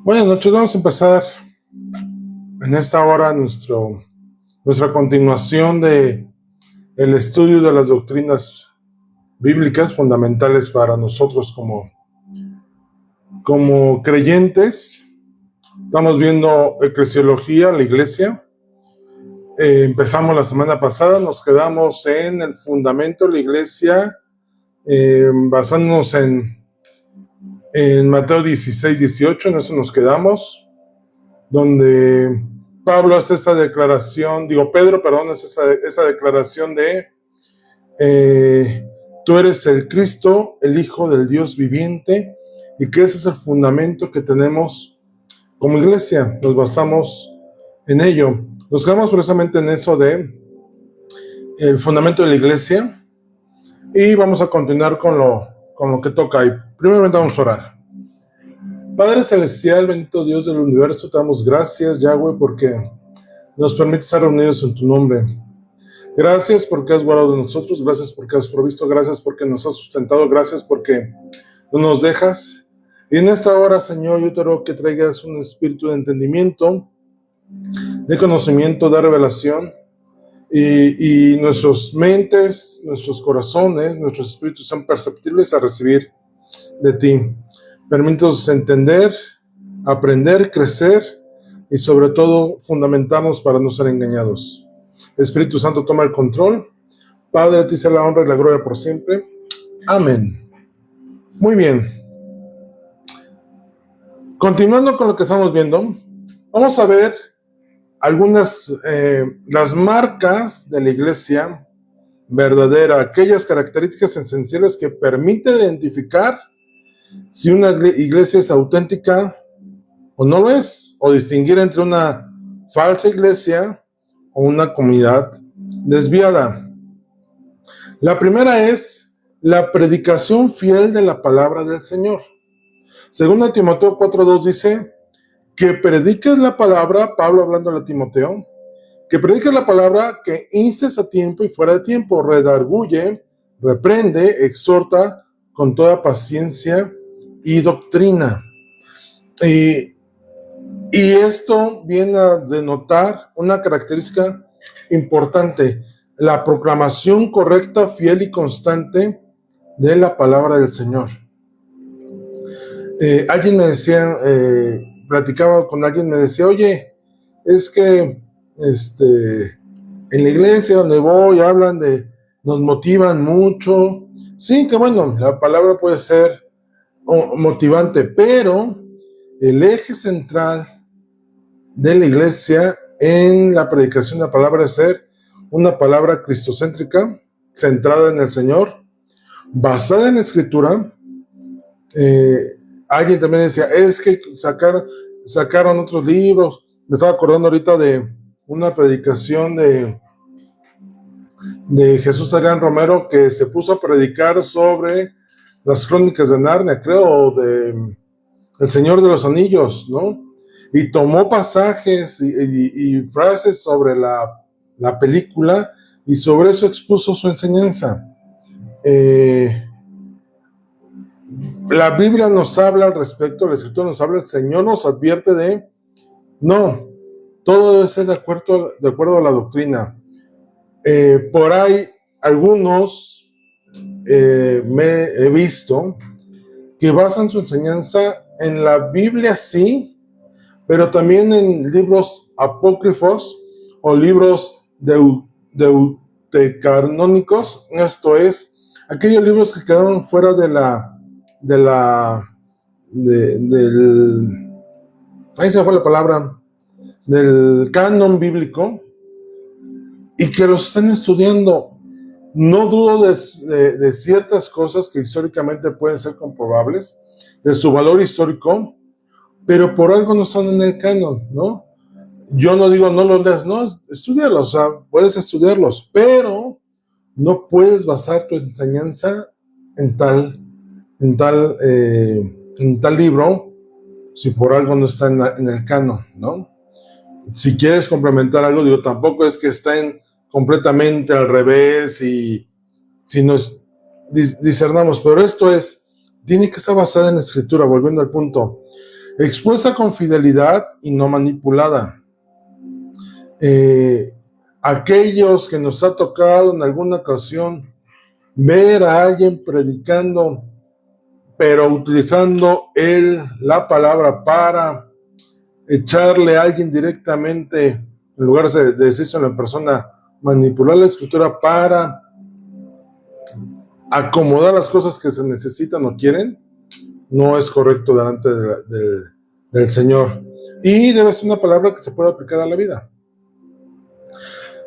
Buenas noches, vamos a empezar en esta hora nuestra continuación de el estudio de las doctrinas bíblicas fundamentales para nosotros como creyentes. Estamos viendo eclesiología, la iglesia. Empezamos la semana pasada, nos quedamos en el fundamento de la iglesia, basándonos en Mateo 16, 18, en eso nos quedamos, donde Pedro hace esa declaración de tú eres el Cristo, el Hijo del Dios viviente, y que ese es el fundamento que tenemos como iglesia. Nos basamos en ello. Nos quedamos precisamente en eso de el fundamento de la iglesia, y vamos a continuar con lo que toca ahí. Primeramente vamos a orar. Padre Celestial, bendito Dios del universo, te damos gracias, Yahweh, porque nos permite estar reunidos en tu nombre. Gracias porque has guardado de nosotros, gracias porque has provisto, gracias porque nos has sustentado, gracias porque no nos dejas. Y en esta hora, Señor, yo te ruego que traigas un espíritu de entendimiento, de conocimiento, de revelación, y nuestras mentes, nuestros corazones, nuestros espíritus sean perceptibles a recibir de ti. Permítanos entender, aprender, crecer y sobre todo fundamentarnos para no ser engañados. Espíritu Santo, toma el control. Padre, a ti sea la honra y la gloria por siempre. Amén. Muy bien. Continuando con lo que estamos viendo, vamos a ver algunas, las marcas de la iglesia verdadera, aquellas características esenciales que permiten identificar si una iglesia es auténtica o no lo es, o distinguir entre una falsa iglesia o una comunidad desviada. La primera es la predicación fiel de la palabra del Señor. Según Timoteo 4:2 dice que prediques la palabra, Pablo hablando a Timoteo, que prediques la palabra, que instes a tiempo y fuera de tiempo, redarguye, reprende, exhorta con toda paciencia y doctrina. Y esto viene a denotar una característica importante: la proclamación correcta, fiel y constante de la palabra del Señor. Alguien me decía, platicaba con alguien, me decía, oye, es que en la iglesia donde voy hablan nos motivan mucho. Sí, que bueno, la palabra puede ser motivante, pero el eje central de la iglesia en la predicación de la palabra es ser una palabra cristocéntrica, centrada en el Señor, basada en la Escritura. Alguien también decía, es que sacaron otros libros. Me estaba acordando ahorita de una predicación de Jesús Adrián Romero, que se puso a predicar sobre las crónicas de Narnia, creo, de El Señor de los Anillos, ¿no? Y tomó pasajes y frases sobre la película, y sobre eso expuso su enseñanza. La Biblia nos habla al respecto, la Escritura nos habla, el Señor nos advierte de, no, todo debe ser de acuerdo a la doctrina. Por ahí algunos me he visto que basan su enseñanza en la Biblia, sí, pero también en libros apócrifos o libros deuterocanónicos, esto es, aquellos libros que quedaron fuera ahí se fue la palabra, del canon bíblico, y que los están estudiando. No dudo de ciertas cosas que históricamente pueden ser comprobables, de su valor histórico, pero por algo no están en el canon, ¿no? Yo no digo no los leas, no, estudialos, o sea, puedes estudiarlos, pero no puedes basar tu enseñanza en tal libro si por algo no está en el canon, ¿no? Si quieres complementar algo, digo, tampoco es que estén completamente al revés y si nos discernamos, pero esto es tiene que estar basada en la Escritura, volviendo al punto. Expuesta con fidelidad y no manipulada. Aquellos que nos ha tocado en alguna ocasión ver a alguien predicando, pero utilizando la palabra para echarle a alguien directamente, en lugar de decírselo en persona, manipular la Escritura para acomodar las cosas que se necesitan o quieren, no es correcto delante del Señor. Y debe ser una palabra que se pueda aplicar a la vida.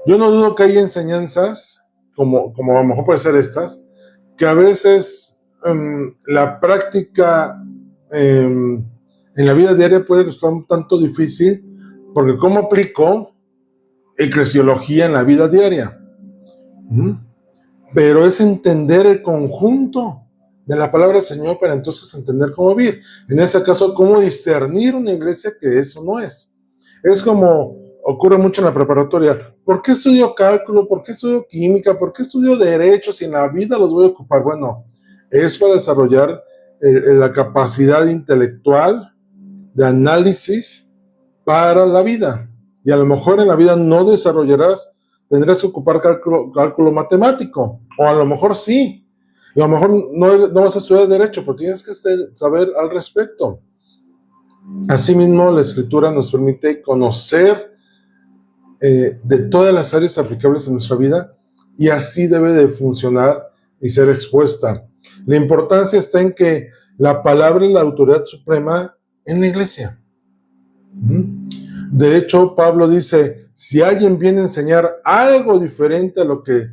Yo no dudo que hay enseñanzas, como a lo mejor puede ser estas, que a veces la práctica en la vida diaria puede resultar un tanto difícil, porque ¿cómo aplico eclesiología en la vida diaria? Pero es entender el conjunto de la palabra del Señor para entonces entender cómo vivir. En ese caso, cómo discernir una iglesia que eso no es. Es como ocurre mucho en la preparatoria. ¿Por qué estudio cálculo? ¿Por qué estudio química? ¿Por qué estudio derecho si en la vida los voy a ocupar? Bueno, es para desarrollar la capacidad intelectual de análisis para la vida. Y a lo mejor en la vida no desarrollarás, tendrás que ocupar cálculo matemático, o a lo mejor sí, y a lo mejor no vas a estudiar derecho, pero tienes que saber al respecto. Asimismo, la Escritura nos permite conocer de todas las áreas aplicables en nuestra vida, y así debe de funcionar y ser expuesta. La importancia está en que la palabra es la autoridad suprema en la iglesia. De hecho, Pablo dice, si alguien viene a enseñar algo diferente a lo que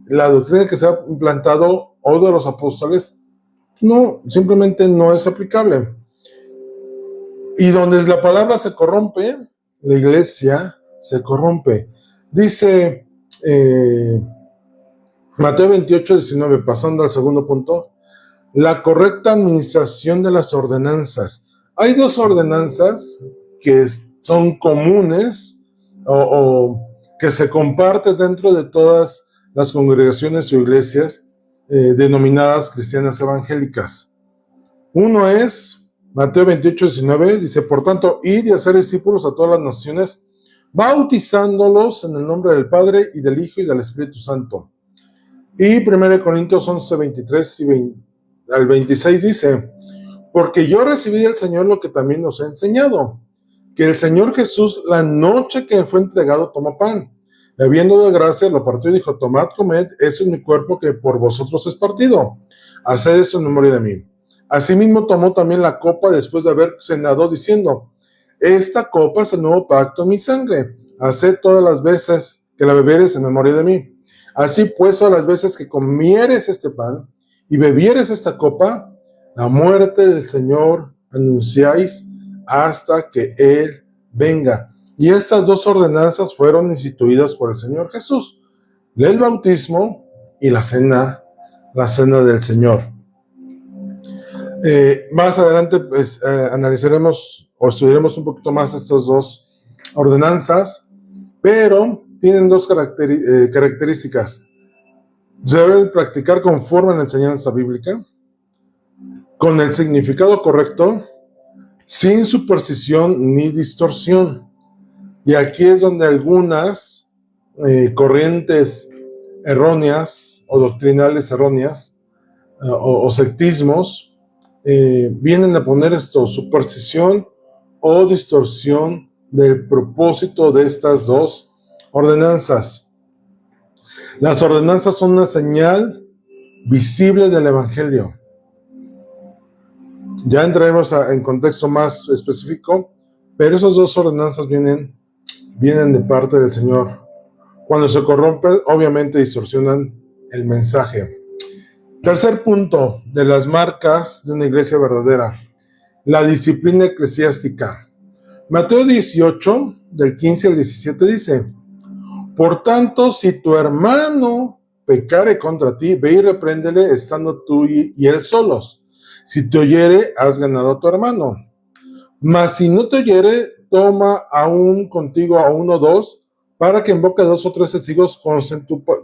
la doctrina que se ha implantado o de los apóstoles, no, simplemente no es aplicable. Y donde la palabra se corrompe, la iglesia se corrompe. Dice Mateo 28, 19, pasando al segundo punto, la correcta administración de las ordenanzas. Hay dos ordenanzas que son comunes o que se comparten dentro de todas las congregaciones o iglesias denominadas cristianas evangélicas. Uno es Mateo 28, 19, dice, por tanto, id y hacer discípulos a todas las naciones, bautizándolos en el nombre del Padre y del Hijo y del Espíritu Santo. Y 1 Corintios 11, 23 al 26 dice, porque yo recibí del Señor lo que también os he enseñado, que el Señor Jesús, la noche que fue entregado, tomó pan, y habiendo dado gracias, lo partió y dijo, tomad, comed, eso es mi cuerpo que por vosotros es partido, haced eso en memoria de mí. Asimismo tomó también la copa después de haber cenado, diciendo, esta copa es el nuevo pacto en mi sangre, haced todas las veces que la bebieres en memoria de mí. Así pues, todas las veces que comieres este pan y bebieres esta copa, la muerte del Señor anunciáis hasta que Él venga. Y estas dos ordenanzas fueron instituidas por el Señor Jesús, el bautismo y la cena del Señor. Más adelante pues, analizaremos o estudiaremos un poquito más estas dos ordenanzas, pero tienen dos características. Se deben practicar conforme a la enseñanza bíblica, con el significado correcto, sin superstición ni distorsión. Y aquí es donde algunas corrientes erróneas o doctrinales erróneas o sectismos vienen a poner esto, superstición o distorsión del propósito de estas dos ordenanzas. Las ordenanzas son una señal visible del Evangelio. Ya entraremos en contexto más específico, pero esas dos ordenanzas vienen de parte del Señor. Cuando se corrompen, obviamente distorsionan el mensaje. Tercer punto de las marcas de una iglesia verdadera, la disciplina eclesiástica. Mateo 18, del 15 al 17 dice, por tanto, si tu hermano pecare contra ti, ve y repréndele estando tú y él solos. Si te oyere, has ganado a tu hermano. Mas si no te oyere, toma aún contigo a uno o dos, para que en boca de 2 o 3 testigos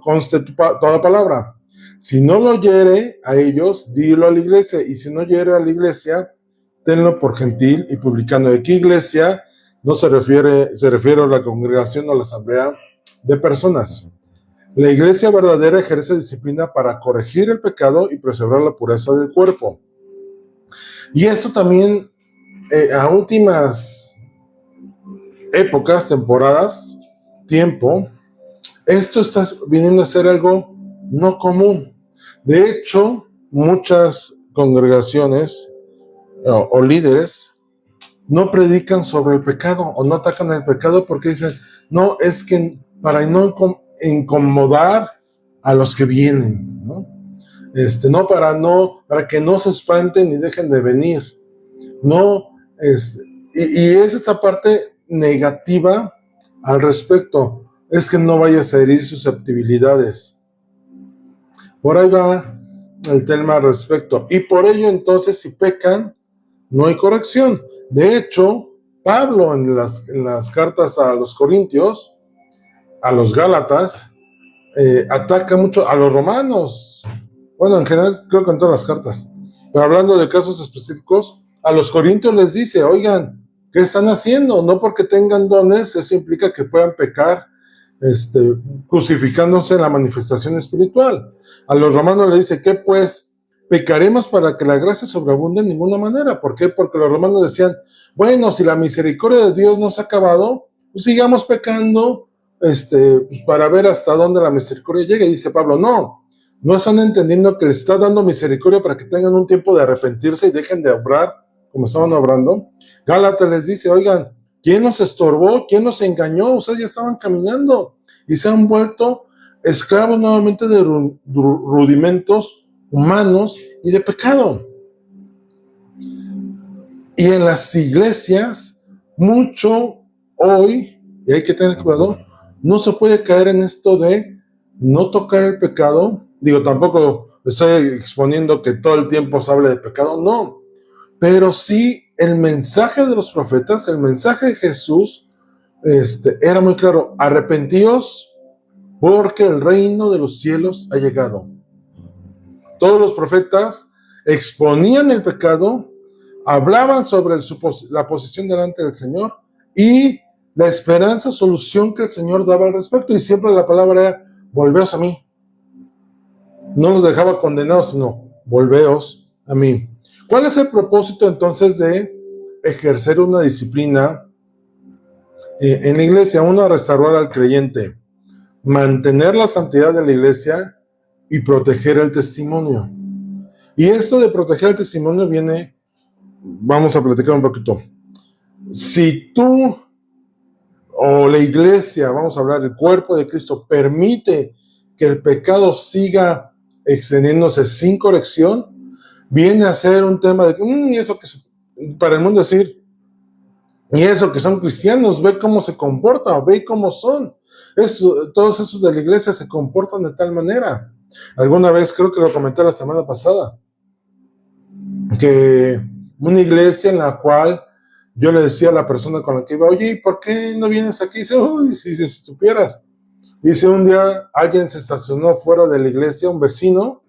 conste toda palabra. Si no lo hiere a ellos, dilo a la iglesia. Y si no hiere a la iglesia, tenlo por gentil y publicano. ¿De qué iglesia? No se refiere a la congregación o la asamblea de personas. La iglesia verdadera ejerce disciplina para corregir el pecado y preservar la pureza del cuerpo. Y esto también, a últimas épocas, temporadas, tiempo, esto está viniendo a ser algo no común. De hecho, muchas congregaciones o líderes no predican sobre el pecado o no atacan el pecado porque dicen, no, es que para no incomodar a los que vienen, ¿no? Para que no se espanten y dejen de venir, no, y es esta parte negativa al respecto, es que no vayas a herir susceptibilidades. Por ahí va el tema al respecto, y por ello entonces si pecan, no hay corrección. De hecho, Pablo en las cartas a los Corintios, a los Gálatas, ataca mucho a los romanos. Bueno, en general creo que en todas las cartas. Pero hablando de casos específicos, a los Corintios les dice, oigan, ¿qué están haciendo? No porque tengan dones, eso implica que puedan pecar, crucificándose en la manifestación espiritual. A los romanos les dice, ¿qué pues? ¿Pecaremos para que la gracia sobreabunde? En ninguna manera. ¿Por qué? Porque los romanos decían, bueno, si la misericordia de Dios no se ha acabado, pues sigamos pecando, pues para ver hasta dónde la misericordia llega. Y dice Pablo, no están entendiendo que les está dando misericordia para que tengan un tiempo de arrepentirse y dejen de obrar como estaban obrando. Gálatas les dice, oigan, ¿quién nos estorbó? ¿Quién nos engañó? Ustedes ya estaban caminando y se han vuelto esclavos nuevamente de rudimentos humanos y de pecado. Y en las iglesias, mucho hoy, y hay que tener cuidado, no se puede caer en esto de no tocar el pecado. Digo, tampoco estoy exponiendo que todo el tiempo se hable de pecado, no. Pero sí, el mensaje de los profetas, el mensaje de Jesús, era muy claro: arrepentíos porque el reino de los cielos ha llegado. Todos los profetas exponían el pecado, hablaban sobre la posición delante del Señor y la esperanza, solución que el Señor daba al respecto. Y siempre la palabra era: volveos a mí. No los dejaba condenados, sino volveos a mí. ¿Cuál es el propósito entonces de ejercer una disciplina en la iglesia? Uno, restaurar al creyente, mantener la santidad de la iglesia y proteger el testimonio. Y esto de proteger el testimonio viene, vamos a platicar un poquito. Si tú o la iglesia, vamos a hablar del cuerpo de Cristo, permite que el pecado siga extendiéndose sin corrección, viene a ser un tema de y eso que para el mundo decir, y eso que son cristianos, ve cómo se comportan, ve cómo son. Todos esos de la iglesia se comportan de tal manera. Alguna vez, creo que lo comenté la semana pasada, que una iglesia en la cual yo le decía a la persona con la que iba, oye, ¿y por qué no vienes aquí? Y dice, uy, si supieras. Dice, un día alguien se estacionó fuera de la iglesia, un vecino,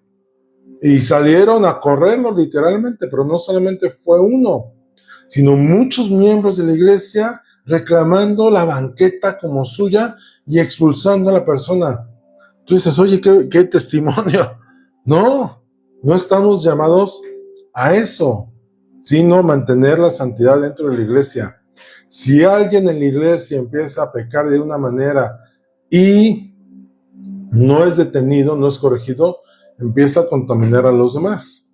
y salieron a correrlo literalmente, pero no solamente fue uno, sino muchos miembros de la iglesia reclamando la banqueta como suya y expulsando a la persona. Tú dices, oye, ¿qué testimonio? No estamos llamados a eso, sino mantener la santidad dentro de la iglesia. Si alguien en la iglesia empieza a pecar de una manera y no es detenido, no es corregido, empieza a contaminar a los demás.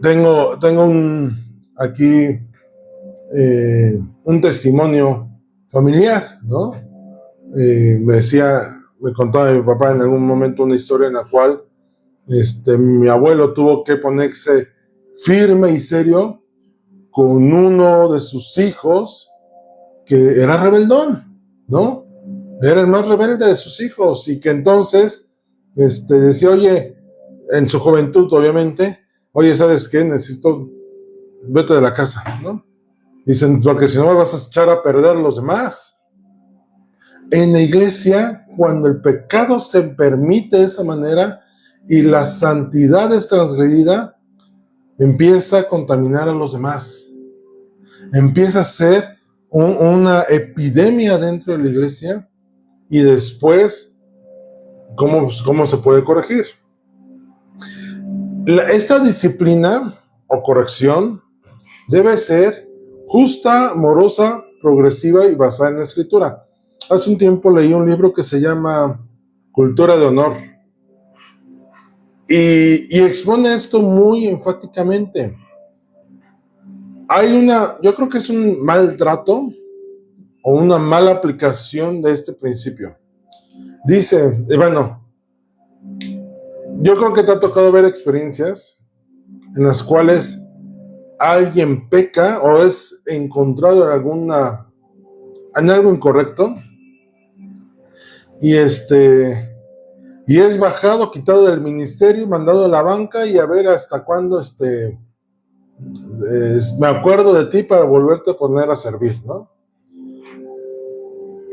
Tengo aquí un testimonio familiar, ¿no? Me contaba mi papá en algún momento una historia en la cual mi abuelo tuvo que ponerse firme y serio con uno de sus hijos que era rebeldón, ¿no? Era el más rebelde de sus hijos y que entonces decía, oye, en su juventud obviamente, oye, ¿sabes qué? Vete de la casa, ¿no? Dicen, porque si no me vas a echar a perder los demás. En la iglesia, cuando el pecado se permite de esa manera y la santidad es transgredida, empieza a contaminar a los demás. Empieza a ser una epidemia dentro de la iglesia y después, ¿cómo se puede corregir? Esta disciplina o corrección debe ser justa, amorosa, progresiva y basada en la Escritura. Hace un tiempo leí un libro que se llama Cultura de Honor y expone esto muy enfáticamente. Yo creo que es un maltrato o una mala aplicación de este principio. Dice, yo creo que te ha tocado ver experiencias en las cuales alguien peca o es encontrado en algo incorrecto y es bajado, quitado del ministerio, mandado a la banca y a ver hasta cuándo me acuerdo de ti para volverte a poner a servir, ¿no?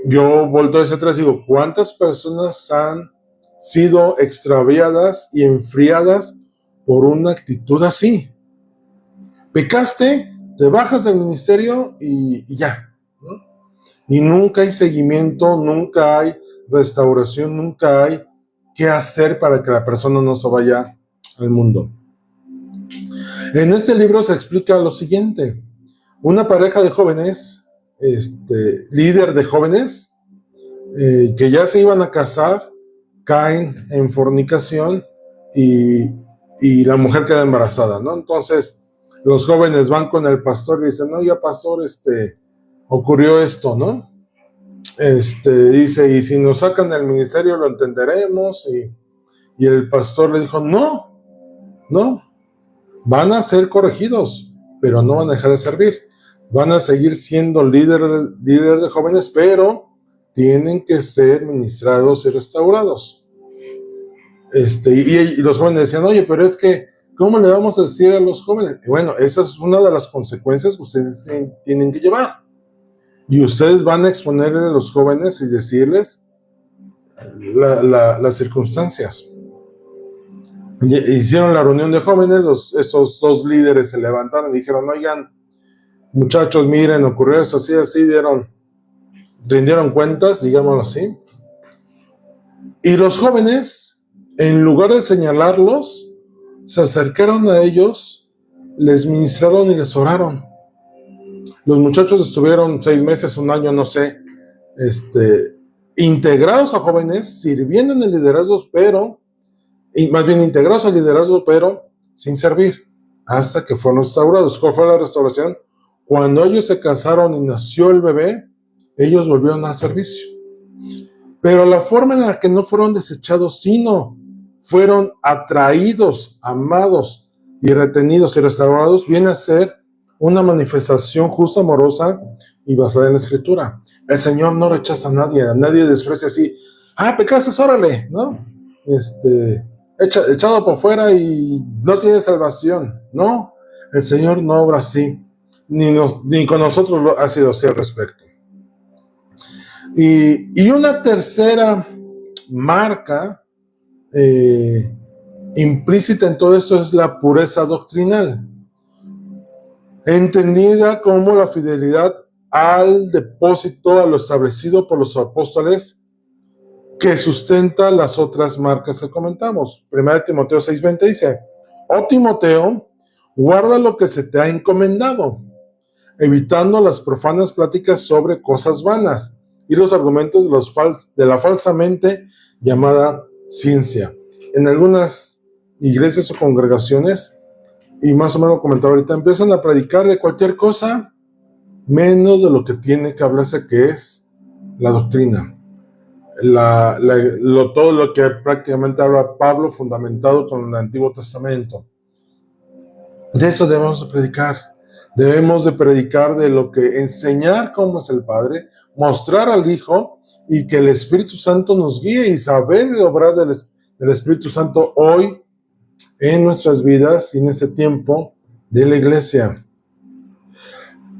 Yo volteo hacia atrás y digo, ¿cuántas personas han sido extraviadas y enfriadas por una actitud así? Pecaste, te bajas del ministerio y ya, ¿no? Y nunca hay seguimiento, nunca hay restauración, nunca hay qué hacer para que la persona no se vaya al mundo. En este libro se explica lo siguiente. Una pareja de jóvenes, líder de jóvenes, que ya se iban a casar, caen en fornicación y la mujer queda embarazada, ¿no? Entonces, los jóvenes van con el pastor y dicen, no, ya pastor, ocurrió esto, ¿no? Dice, y si nos sacan del ministerio lo entenderemos, y el pastor le dijo, no, van a ser corregidos, pero no van a dejar de servir, van a seguir siendo líder de jóvenes, pero tienen que ser ministrados y restaurados. Y los jóvenes decían, oye, pero es que, ¿cómo le vamos a decir a los jóvenes? Y bueno, esa es una de las consecuencias que ustedes tienen que llevar. Y ustedes van a exponerle a los jóvenes y decirles las circunstancias. Hicieron la reunión de jóvenes, esos dos líderes se levantaron y dijeron, oigan, muchachos, miren, ocurrió eso, así, rindieron cuentas, digámoslo así. Y los jóvenes, en lugar de señalarlos, se acercaron a ellos, les ministraron y les oraron. Los muchachos estuvieron 6 meses, 1 año, no sé, integrados a jóvenes, sirviendo en el liderazgo, más bien integrados al liderazgo, pero sin servir, hasta que fueron restaurados. ¿Cuál fue la restauración? Cuando ellos se casaron y nació el bebé, ellos volvieron al servicio. Pero la forma en la que no fueron desechados, sino fueron atraídos, amados y retenidos y restaurados, viene a ser una manifestación justa, amorosa y basada en la Escritura. El Señor no rechaza a nadie desprecia así, pecaste, órale, ¿no? Echado por fuera y no tiene salvación. No, el Señor no obra así, ni con nosotros ha sido así al respecto. Y una tercera marca implícita en todo esto es la pureza doctrinal, entendida como la fidelidad al depósito, a lo establecido por los apóstoles, que sustenta las otras marcas que comentamos. 1 Timoteo 6:20 dice, oh Timoteo, guarda lo que se te ha encomendado, evitando las profanas pláticas sobre cosas vanas y los argumentos de la falsamente llamada ciencia. En algunas iglesias o congregaciones, y más o menos lo comentaba ahorita, empiezan a predicar de cualquier cosa menos de lo que tiene que hablarse, que es la doctrina. Todo lo que prácticamente habla Pablo, fundamentado con el Antiguo Testamento. De eso debemos de predicar. Debemos de predicar de lo que enseñar cómo es el Padre, mostrar al Hijo y que el Espíritu Santo nos guíe y saber obrar del Espíritu Santo hoy en nuestras vidas y en este tiempo de la iglesia.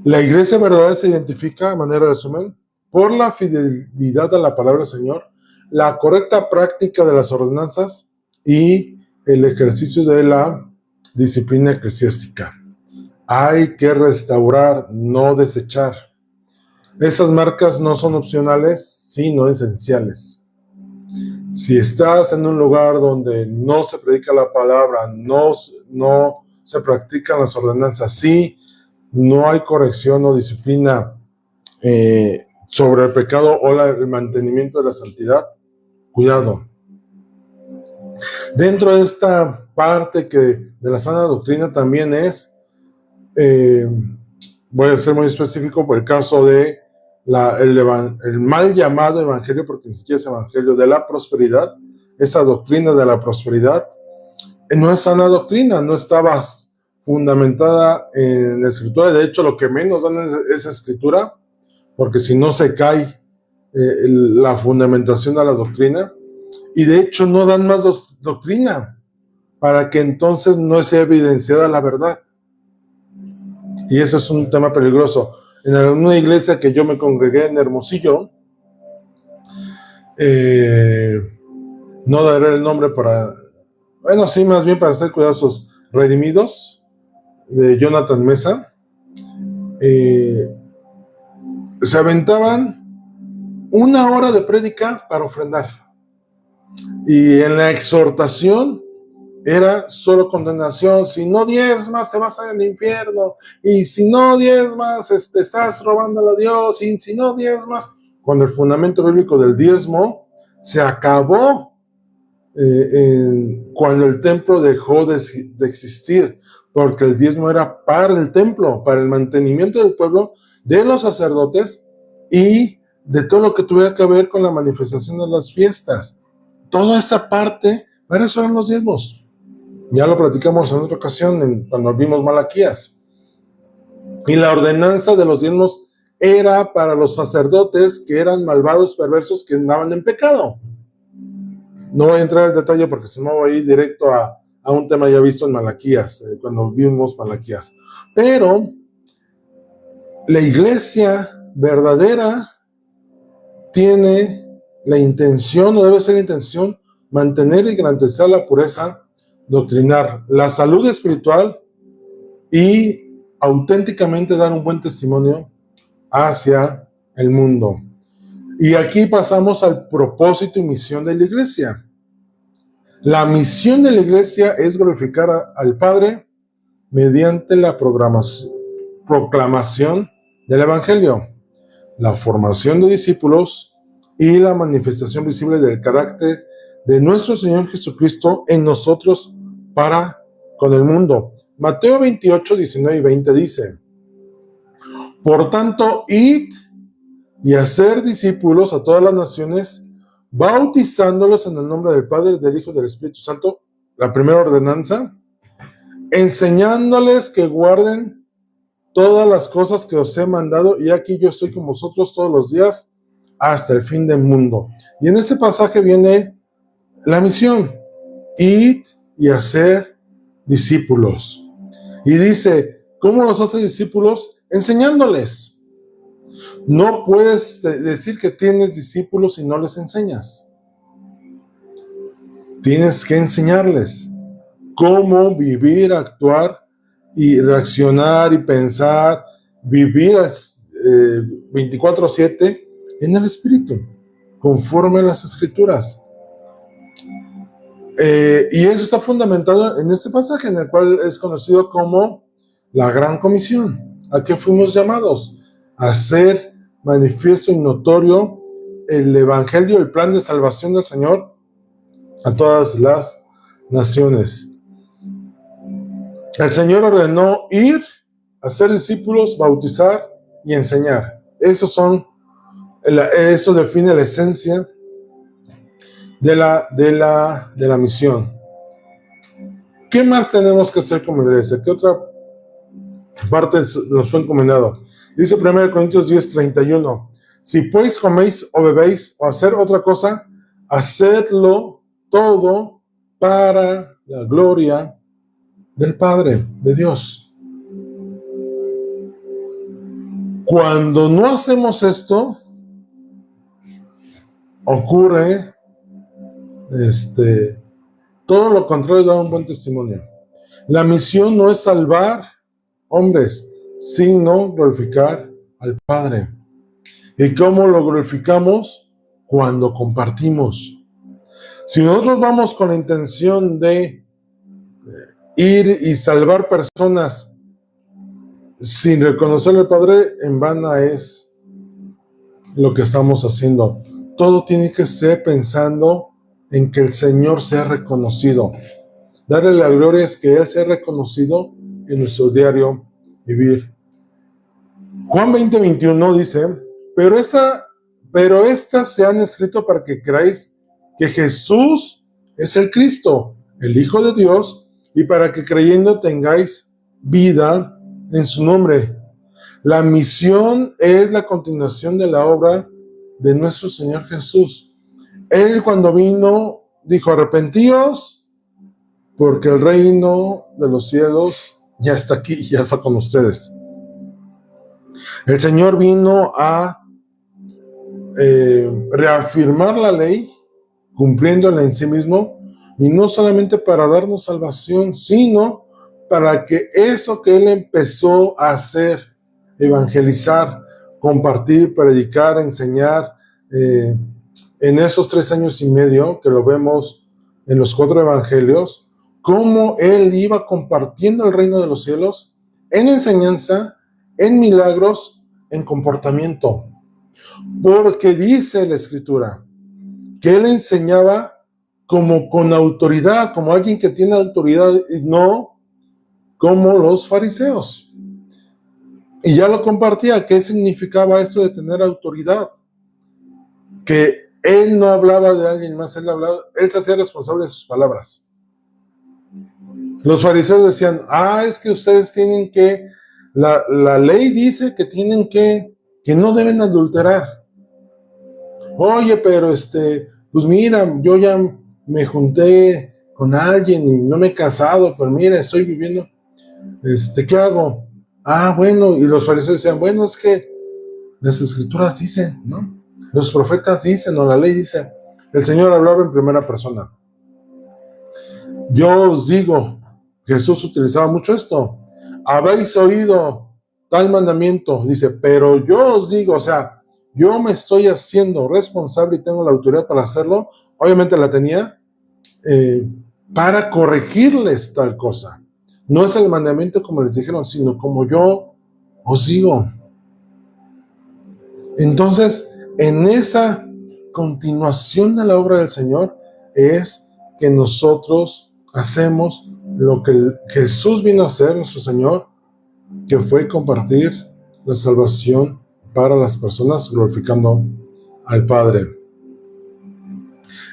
La iglesia verdadera se identifica, a manera de resumen, por la fidelidad a la palabra del Señor, la correcta práctica de las ordenanzas y el ejercicio de la disciplina eclesiástica. Hay que restaurar, no desechar. Esas marcas no son opcionales, sino esenciales. Si estás en un lugar donde no se predica la palabra, no se practican las ordenanzas, sí, no hay corrección o disciplina sobre el pecado o el mantenimiento de la santidad, cuidado. Dentro de esta parte de la sana doctrina también es, voy a ser muy específico por el caso de el mal llamado evangelio, porque ni siquiera es evangelio, de la prosperidad. Esa doctrina de la prosperidad no es sana doctrina, no estaba fundamentada en la escritura. De hecho, lo que menos dan es escritura, porque si no se cae la fundamentación de la doctrina, y de hecho no dan más doctrina, para que entonces no sea evidenciada la verdad. Y eso es un tema peligroso. En una iglesia que yo me congregué en Hermosillo, no daré el nombre bueno, sí, más bien para ser cuidadosos, Redimidos, de Jonathan Mesa, se aventaban 1 hora de prédica para ofrendar. Y en la exhortación era solo condenación. Si no diezmas, te vas al infierno. Y si no diezmas, estás robándole a Dios. Y si no diezmas, cuando el fundamento bíblico del diezmo se acabó cuando el templo dejó de existir, porque el diezmo era para el templo, para el mantenimiento del pueblo, de los sacerdotes y de todo lo que tuviera que ver con la manifestación de las fiestas. Toda esta parte, para eso eran los diezmos. Ya lo platicamos en otra ocasión cuando vimos Malaquías. Y la ordenanza de los diezmos era para los sacerdotes que eran malvados, perversos, que andaban en pecado. No voy a entrar al detalle porque si no voy a ir directo a un tema ya visto en Malaquías, cuando vimos Malaquías. Pero la iglesia verdadera tiene la intención, o debe ser la intención, mantener y garantizar la pureza doctrinar, la salud espiritual y auténticamente dar un buen testimonio hacia el mundo. Y aquí pasamos al propósito y misión de la iglesia. La misión de la iglesia es glorificar al Padre mediante la proclamación del Evangelio, la formación de discípulos y la manifestación visible del carácter de nuestro Señor Jesucristo en nosotros para con el mundo. Mateo 28, 19 y 20 dice: por tanto, id y hacer discípulos a todas las naciones, bautizándolos en el nombre del Padre, del Hijo y del Espíritu Santo, la primera ordenanza, enseñándoles que guarden todas las cosas que os he mandado, y aquí yo estoy con vosotros todos los días hasta el fin del mundo. Y en este pasaje viene la misión: id y hacer discípulos. Y dice, ¿cómo los hace discípulos? Enseñándoles. No puedes decir que tienes discípulos y no les enseñas. Tienes que enseñarles cómo vivir, actuar y reaccionar y pensar, vivir 24/7 en el Espíritu, conforme a las Escrituras. Y eso está fundamentado en este pasaje, en el cual es conocido como la Gran Comisión. ¿A qué fuimos llamados? A hacer manifiesto y notorio el Evangelio, el plan de salvación del Señor a todas las naciones. El Señor ordenó ir, hacer discípulos, bautizar y enseñar. Eso define la esencia de la misión. ¿Qué más tenemos que hacer como iglesia? ¿Qué otra parte nos fue encomendado? Dice 1 Corintios 10:31: si pues coméis o bebéis o hacer otra cosa, hacedlo todo para la gloria del Padre, de Dios. Cuando no hacemos esto, ocurre Todo lo contrario, dar un buen testimonio. La misión no es salvar hombres, sino glorificar al Padre. ¿Y cómo lo glorificamos? Cuando compartimos. Si nosotros vamos con la intención de ir y salvar personas sin reconocer al Padre, en vano es lo que estamos haciendo. Todo tiene que ser pensando en que el Señor sea reconocido. Darle la gloria es que Él sea reconocido en nuestro diario vivir. Juan 20:21 dice, pero estas se han escrito para que creáis que Jesús es el Cristo, el Hijo de Dios, y para que creyendo tengáis vida en su nombre. La misión es la continuación de la obra de nuestro Señor Jesús. Él cuando vino dijo, arrepentíos, porque el reino de los cielos ya está aquí, ya está con ustedes. El Señor vino a reafirmar la ley, cumpliéndola en sí mismo, y no solamente para darnos salvación, sino para que eso que Él empezó a hacer, evangelizar, compartir, predicar, enseñar, en esos 3 años y medio que lo vemos en los 4 evangelios, cómo Él iba compartiendo el reino de los cielos en enseñanza, en milagros, en comportamiento. Porque dice la Escritura que Él enseñaba como con autoridad, como alguien que tiene autoridad, y no como los fariseos. Y ya lo compartía, ¿qué significaba esto de tener autoridad? Que Él no hablaba de alguien más, Él se hacía responsable de sus palabras. Los fariseos decían, es que ustedes tienen que, la ley dice que tienen que no deben adulterar. Oye, pero pues mira, yo ya me junté con alguien y no me he casado, pero mira, estoy viviendo, ¿qué hago? Bueno, y los fariseos decían, bueno, es que las escrituras dicen, ¿no? Los profetas dicen, o la ley dice. El Señor hablaba en primera persona. Yo os digo, Jesús utilizaba mucho esto, habéis oído tal mandamiento, dice, pero yo os digo, o sea, yo me estoy haciendo responsable y tengo la autoridad para hacerlo, obviamente la tenía, para corregirles tal cosa. No es el mandamiento como les dijeron, sino como yo os digo. Entonces, en esa continuación de la obra del Señor es que nosotros hacemos lo que Jesús vino a hacer, nuestro Señor, que fue compartir la salvación para las personas, glorificando al Padre.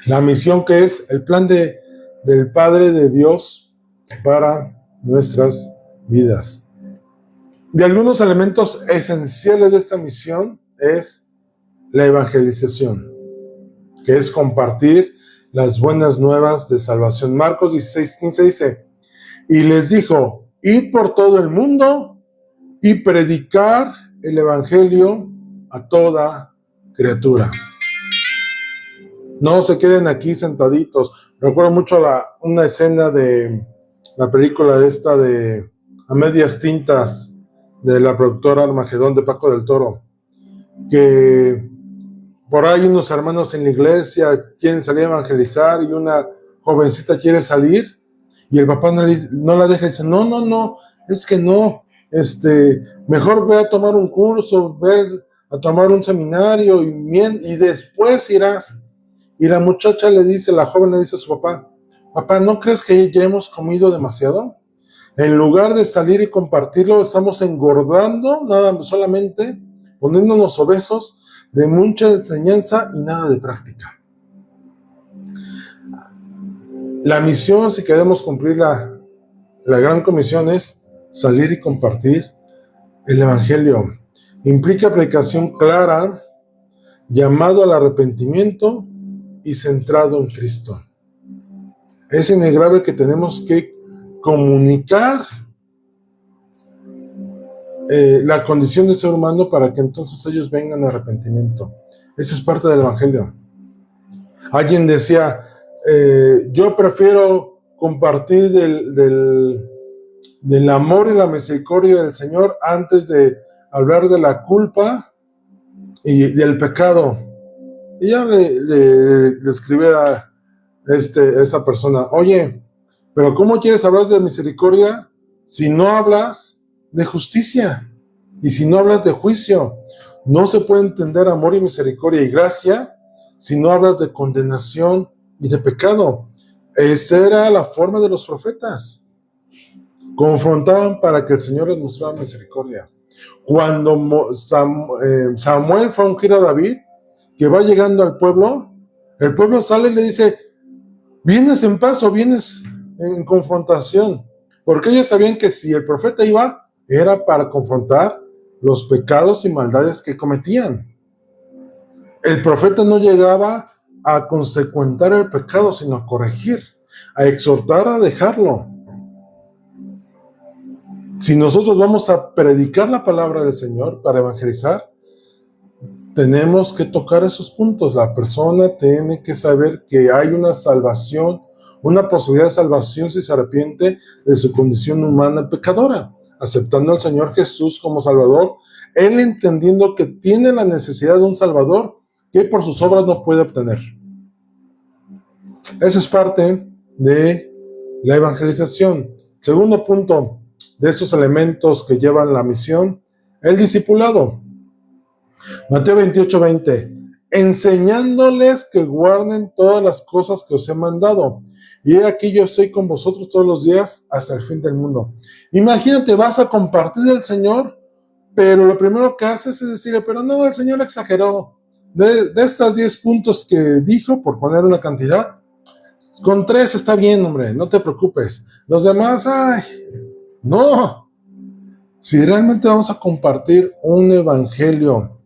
La misión que es el plan del Padre de Dios para nuestras vidas. De algunos elementos esenciales de esta misión es la evangelización, que es compartir las buenas nuevas de salvación. Marcos 16:15 dice, y les dijo, id por todo el mundo y predicar el evangelio a toda criatura. No se queden aquí sentaditos. Recuerdo mucho una escena de la película de A Medias Tintas, de la productora Armagedón de Paco del Toro, que por ahí unos hermanos en la iglesia quieren salir a evangelizar y una jovencita quiere salir y el papá no la deja y dice, no, es que no, mejor ve a tomar un curso, ve a tomar un seminario y después irás. Y la muchacha la joven le dice a su papá, ¿no crees que ya hemos comido demasiado? En lugar de salir y compartirlo, estamos engordando, solamente poniéndonos obesos de mucha enseñanza y nada de práctica. La misión, si queremos cumplir la gran comisión, es salir y compartir el evangelio. Implica predicación clara, llamado al arrepentimiento y centrado en Cristo. Es innegable que tenemos que comunicar la condición del ser humano para que entonces ellos vengan a arrepentimiento. Esa es parte del evangelio. Alguien decía, Yo prefiero compartir del amor y la misericordia del Señor antes de hablar de la culpa y del pecado. Y ya le escribí a esa persona, oye, pero ¿cómo quieres hablar de misericordia si no hablas de justicia y si no hablas de juicio? No se puede entender amor y misericordia y gracia si no hablas de condenación y de pecado. Esa era la forma de los profetas. Confrontaban para que el Señor les mostrara misericordia. Cuando Samuel fue a ungir a David, que va llegando al pueblo, el pueblo sale y le dice, ¿vienes en paz o vienes en confrontación? Porque ellos sabían que si el profeta iba, era para confrontar los pecados y maldades que cometían. El profeta no llegaba a consecuentar el pecado, sino a corregir, a exhortar a dejarlo. Si nosotros vamos a predicar la palabra del Señor para evangelizar, tenemos que tocar esos puntos. La persona tiene que saber que hay una salvación, una posibilidad de salvación si se arrepiente de su condición humana pecadora, aceptando al Señor Jesús como Salvador, él entendiendo que tiene la necesidad de un Salvador que por sus obras no puede obtener. Esa es parte de la evangelización. Segundo punto de esos elementos que llevan la misión, el discipulado. Mateo 28:20, enseñándoles que guarden todas las cosas que os he mandado. Y he aquí yo estoy con vosotros todos los días hasta el fin del mundo. Imagínate, vas a compartir el Señor, pero lo primero que haces es decirle, pero no, el Señor exageró. De estas 10 puntos que dijo, por poner una cantidad, con 3 está bien, hombre, no te preocupes. Los demás, ay, no. Si realmente vamos a compartir un evangelio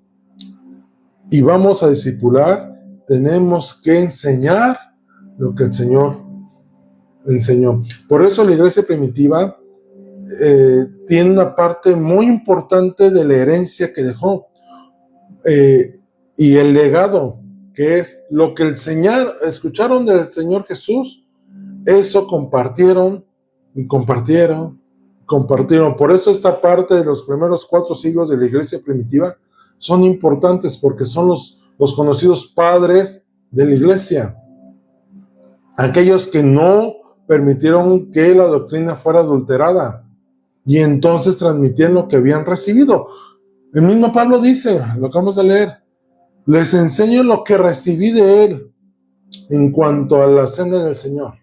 y vamos a discipular, tenemos que enseñar lo que el Señor enseñó. Por eso la iglesia primitiva tiene una parte muy importante de la herencia que dejó y el legado, que es lo que escucharon del Señor Jesús, eso compartieron y compartieron. Por eso esta parte de los primeros 4 siglos de la iglesia primitiva son importantes, porque son los conocidos padres de la iglesia. Aquellos que no permitieron que la doctrina fuera adulterada y entonces transmitieron lo que habían recibido. El mismo Pablo dice, lo acabamos de leer, les enseño lo que recibí de él en cuanto a la cena del Señor.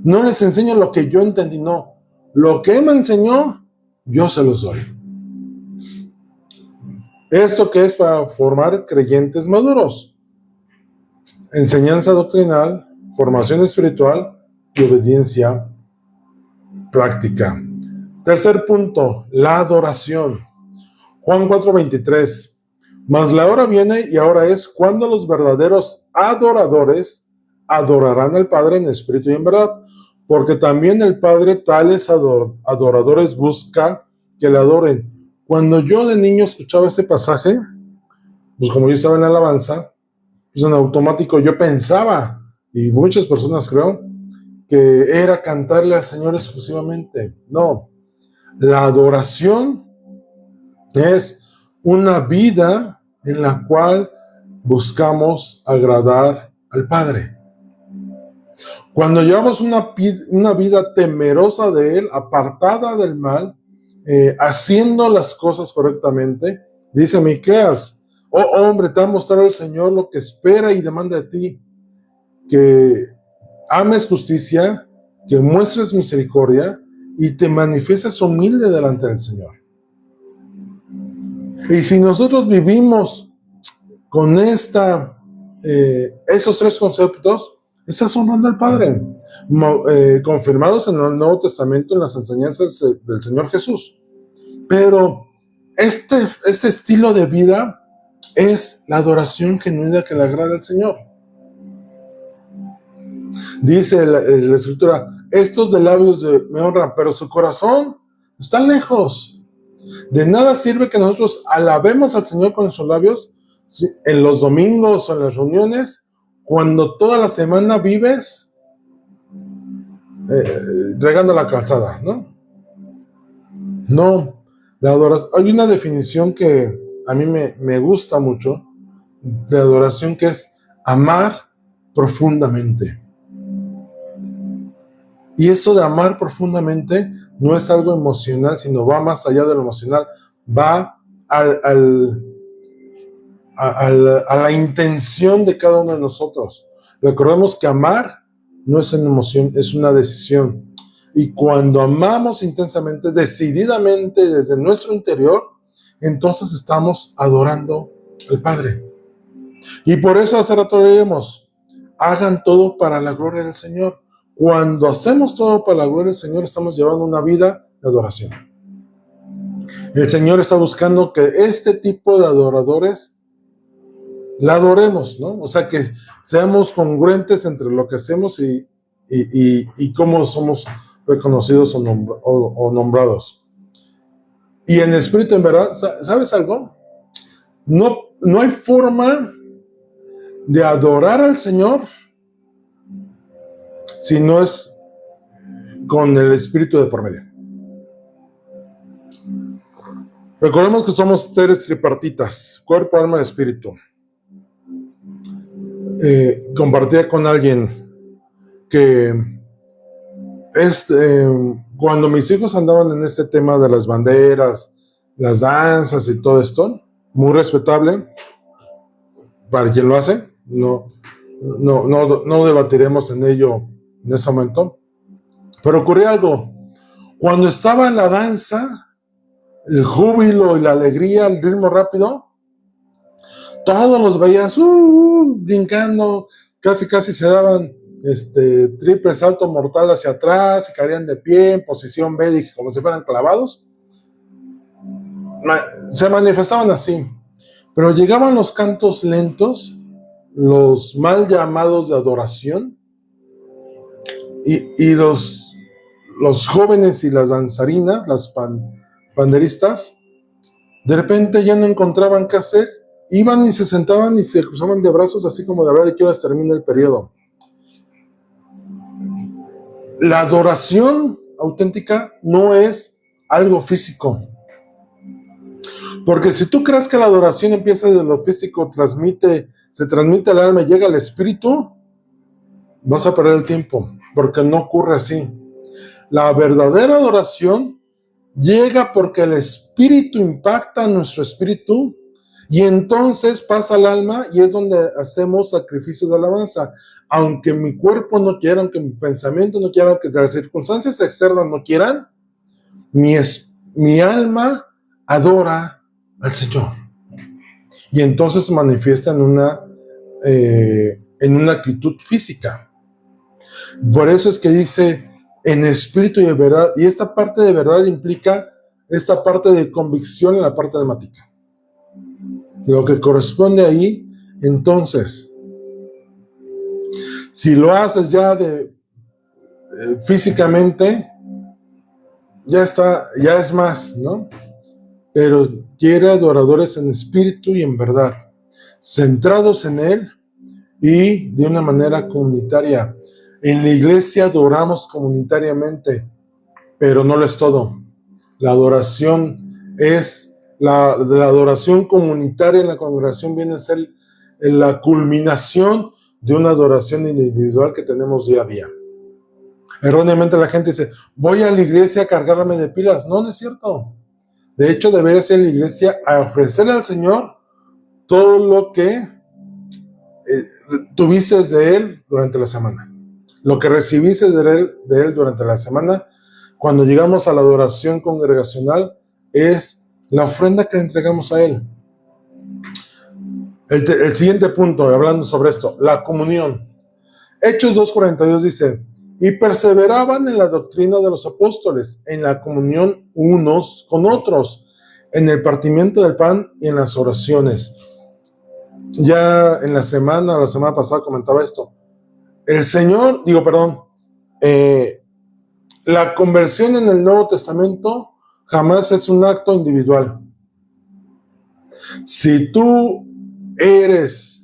No les enseño lo que yo entendí, no. Lo que él me enseñó, yo se los doy. ¿Esto qué es? Para formar creyentes maduros. Enseñanza doctrinal, formación espiritual y obediencia práctica. Tercer punto, la adoración. Juan 4:23. Mas la hora viene y ahora es cuando los verdaderos adoradores adorarán al Padre en espíritu y en verdad, porque también el Padre tales adoradores busca que le adoren. Cuando yo de niño escuchaba este pasaje, pues como yo estaba en la alabanza, pues en automático yo pensaba, y muchas personas creo, que era cantarle al Señor exclusivamente. No, la adoración es una vida en la cual buscamos agradar al Padre. Cuando llevamos una vida temerosa de Él, apartada del mal, haciendo las cosas correctamente, dice Miqueas, oh hombre, te va a mostrar el Señor lo que espera y demanda de ti, que ames justicia, que muestres misericordia y te manifiestes humilde delante del Señor. Y si nosotros vivimos con esos 3 conceptos, estás honrando al Padre, confirmados en el Nuevo Testamento en las enseñanzas del Señor Jesús. Pero este estilo de vida es la adoración genuina que le agrada al Señor. Dice la Escritura, estos de labios me honran, pero su corazón está lejos. De nada sirve que nosotros alabemos al Señor con nuestros labios en los domingos o en las reuniones cuando toda la semana vives regando la calzada, ¿no? No, la adoración, hay una definición que a mí me gusta mucho de adoración, que es amar profundamente. Y eso de amar profundamente no es algo emocional, sino va más allá de lo emocional, va a la intención de cada uno de nosotros. Recordemos que amar no es una emoción, es una decisión. Y cuando amamos intensamente, decididamente, desde nuestro interior, entonces estamos adorando al Padre. Y por eso hace rato leemos, hagan todo para la gloria del Señor. Cuando hacemos todo para la gloria del Señor, estamos llevando una vida de adoración. El Señor está buscando que este tipo de adoradores la adoremos, ¿no? O sea, que seamos congruentes entre lo que hacemos y cómo somos reconocidos o nombrados. Y en espíritu, en verdad, ¿sabes algo? No hay forma de adorar al Señor si no es con el espíritu de por medio. Recordemos que somos seres tripartitas, cuerpo, alma y espíritu. Compartía con alguien que cuando mis hijos andaban en este tema de las banderas, las danzas y todo esto, muy respetable para quien lo hace, no debatiremos en ello en ese momento, pero ocurrió algo. Cuando estaba en la danza, el júbilo y la alegría, el ritmo rápido, todos los veías brincando, casi se daban triple salto mortal hacia atrás, se caían de pie en posición védica, como si fueran clavados. Se manifestaban así, pero llegaban los cantos lentos, los mal llamados de adoración, y los jóvenes y las danzarinas, las panderistas, de repente ya no encontraban qué hacer, iban y se sentaban y se cruzaban de brazos, así como de hablar de qué horas termina el periodo. La adoración auténtica no es algo físico. Porque si tú crees que la adoración empieza de lo físico, se transmite al alma y llega al espíritu, vas a perder el tiempo, porque no ocurre así. La verdadera adoración llega porque el espíritu impacta en nuestro espíritu y entonces pasa al alma y es donde hacemos sacrificios de alabanza. Aunque mi cuerpo no quiera, aunque mi pensamiento no quiera, aunque las circunstancias externas no quieran, mi alma adora al Señor. Y entonces se manifiesta en una actitud física. Por eso es que dice en espíritu y en verdad, y esta parte de verdad implica esta parte de convicción en la parte almática. Lo que corresponde ahí, entonces, si lo haces ya físicamente, ya es más, ¿no? Pero quiere adoradores en espíritu y en verdad, centrados en Él y de una manera comunitaria. En la iglesia adoramos comunitariamente, pero no lo es todo. La adoración la adoración comunitaria en la congregación viene a ser la culminación de una adoración individual que tenemos día a día. Erróneamente la gente dice, voy a la iglesia a cargarme de pilas. No es cierto. De hecho, debería ser la iglesia a ofrecerle al Señor todo lo que tuviste de Él durante la semana. Lo que recibiste de él durante la semana, cuando llegamos a la adoración congregacional, es la ofrenda que le entregamos a Él. El siguiente punto, hablando sobre esto, la comunión. Hechos 2:42 dice, y perseveraban en la doctrina de los apóstoles, en la comunión unos con otros, en el partimiento del pan y en las oraciones. Ya en la semana pasada comentaba esto. La conversión en el Nuevo Testamento jamás es un acto individual. Si tú eres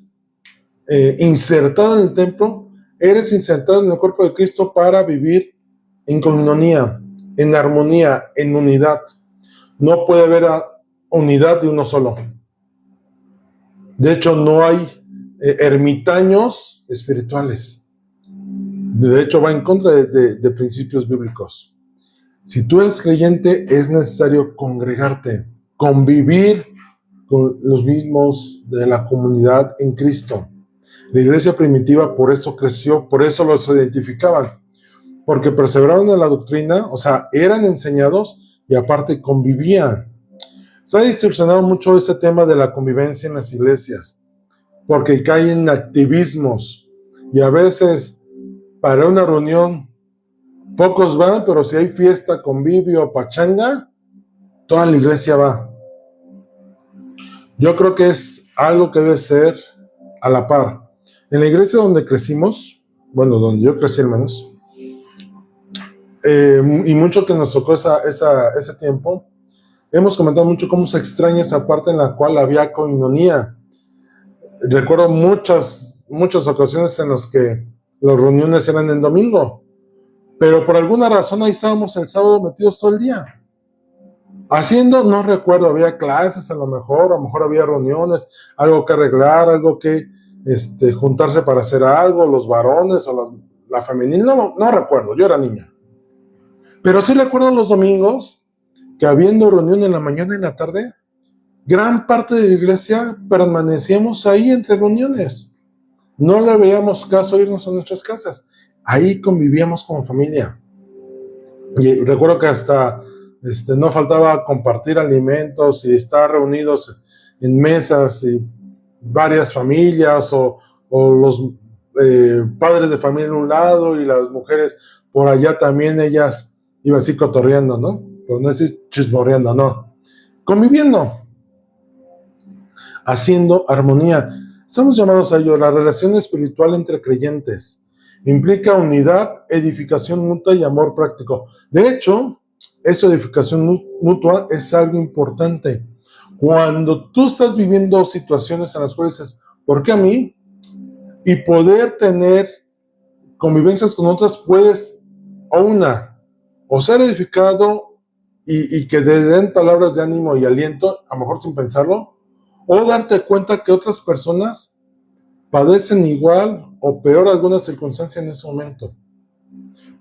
insertado en el templo, eres insertado en el cuerpo de Cristo para vivir en coinonía, en armonía, en unidad. No puede haber unidad de uno solo. De hecho, no hay ermitaños espirituales. De hecho, va en contra de principios bíblicos. Si tú eres creyente, es necesario congregarte, convivir con los mismos de la comunidad en Cristo. La iglesia primitiva por eso creció, por eso los identificaban, porque perseveraron en la doctrina, o sea, eran enseñados y aparte convivían. Se ha distorsionado mucho este tema de la convivencia en las iglesias, porque caen en activismos y a veces para una reunión pocos van, pero si hay fiesta, convivio, pachanga, toda la iglesia va. Yo creo que es algo que debe ser a la par. En la iglesia donde crecimos, bueno, donde yo crecí al menos, y mucho que nos tocó ese tiempo, hemos comentado mucho cómo se extraña esa parte en la cual había coinonía. Recuerdo muchas ocasiones en las que las reuniones eran en domingo, pero por alguna razón ahí estábamos el sábado metidos todo el día. Haciendo, no recuerdo, había clases a lo mejor había reuniones, algo que arreglar, algo que juntarse para hacer algo, los varones o la femenil, no recuerdo, yo era niña. Pero sí recuerdo los domingos que habiendo reunión en la mañana y en la tarde, gran parte de la iglesia permanecíamos ahí entre reuniones. No le veíamos caso irnos a nuestras casas. Ahí convivíamos como familia. Y recuerdo que hasta no faltaba compartir alimentos y estar reunidos en mesas y varias familias o los padres de familia en un lado y las mujeres por allá también, ellas iban así cotorreando, ¿no? Pero no es chismorreando, no. Conviviendo, haciendo armonía. Estamos llamados a ello. La relación espiritual entre creyentes implica unidad, edificación mutua y amor práctico. De hecho, esa edificación mutua es algo importante. Cuando tú estás viviendo situaciones en las cuales dices, ¿por qué a mí? Y poder tener convivencias con otras, puedes, o ser edificado y que te den palabras de ánimo y aliento, a lo mejor sin pensarlo, o darte cuenta que otras personas padecen igual o peor alguna circunstancia en ese momento.